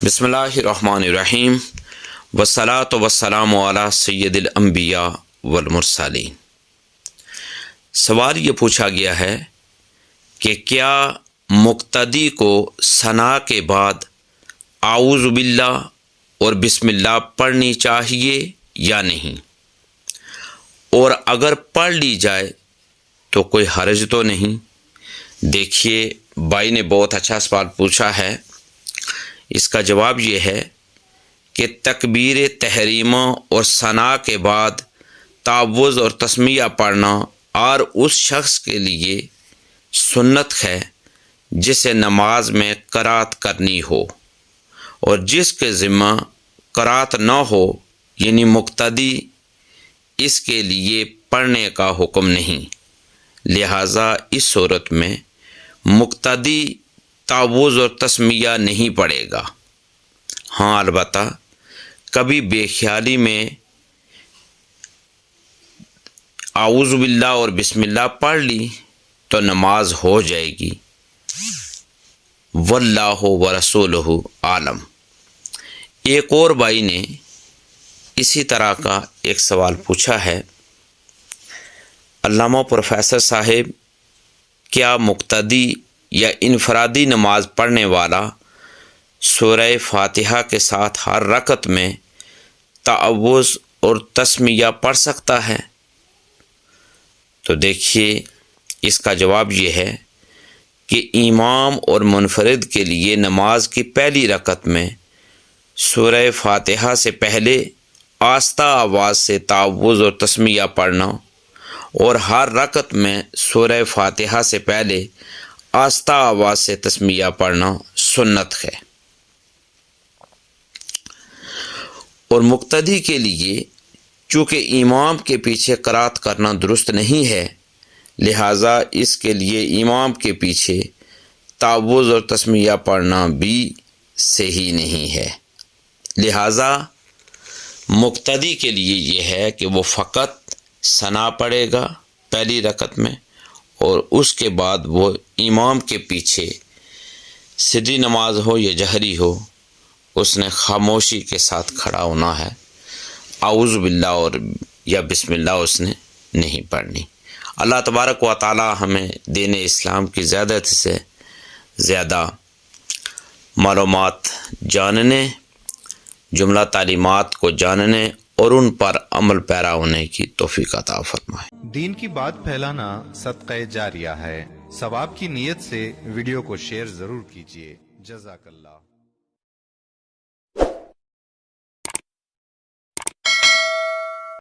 بسم اللہ الرحمن الرحیم والصلاۃ والسلام علی سید الانبیاء والمرسلین۔ سوال یہ پوچھا گیا ہے کہ کیا مقتدی کو ثنا کے بعد اعوذ باللہ اور بسم اللہ پڑھنی چاہیے یا نہیں، اور اگر پڑھ لی جائے تو کوئی حرج تو نہیں؟ دیکھیے، بھائی نے بہت اچھا سوال پوچھا ہے۔ اس کا جواب یہ ہے کہ تکبیر تحریمہ اور ثنا کے بعد تعوذ اور تسمیہ پڑھنا اور اس شخص کے لیے سنت ہے جسے نماز میں قرات کرنی ہو، اور جس کے ذمہ قرات نہ ہو یعنی مقتدی، اس کے لیے پڑھنے کا حکم نہیں۔ لہٰذا اس صورت میں مقتدی تعوذ اور تسمیہ نہیں پڑھے گا۔ ہاں، البتہ کبھی بے خیالی میں اعوذ باللہ اور بسم اللہ پڑھ لی تو نماز ہو جائے گی۔ واللہ ورسولہ عالم۔ ایک اور بھائی نے اسی طرح کا ایک سوال پوچھا ہے۔ علامہ پروفیسر صاحب، کیا مقتدی یا انفرادی نماز پڑھنے والا سورہ فاتحہ کے ساتھ ہر رکعت میں تعوذ اور تسمیہ پڑھ سکتا ہے؟ تو دیکھیے، اس کا جواب یہ ہے کہ امام اور منفرد کے لیے نماز کی پہلی رکعت میں سورہ فاتحہ سے پہلے آہستہ آواز سے تعوذ اور تسمیہ پڑھنا، اور ہر رکعت میں سورہ فاتحہ سے پہلے آہستہ آواز سے تسمیہ پڑھنا سنت ہے۔ اور مقتدی کے لیے چونکہ امام کے پیچھے قرات کرنا درست نہیں ہے، لہٰذا اس کے لیے امام کے پیچھے تعوذ اور تسمیہ پڑھنا بھی صحیح نہیں ہے۔ لہٰذا مقتدی کے لیے یہ ہے کہ وہ فقط ثنا پڑھے گا پہلی رکعت میں، اور اس کے بعد وہ امام کے پیچھے سری نماز ہو یا جہری ہو، اس نے خاموشی کے ساتھ کھڑا ہونا ہے۔ اعوذ باللہ اور یا بسم اللہ اس نے نہیں پڑھنی۔ اللہ تبارک و تعالی ہمیں دین اسلام کی زیادہ سے زیادہ معلومات جاننے، جملہ تعلیمات کو جاننے اور ان پر عمل پیرا ہونے کی توفیق عطا فرمائے۔ دین کی بات پھیلانا صدقہ جاریہ ہے۔ ثواب کی نیت سے ویڈیو کو شیئر ضرور کیجیے۔ جزاک اللہ۔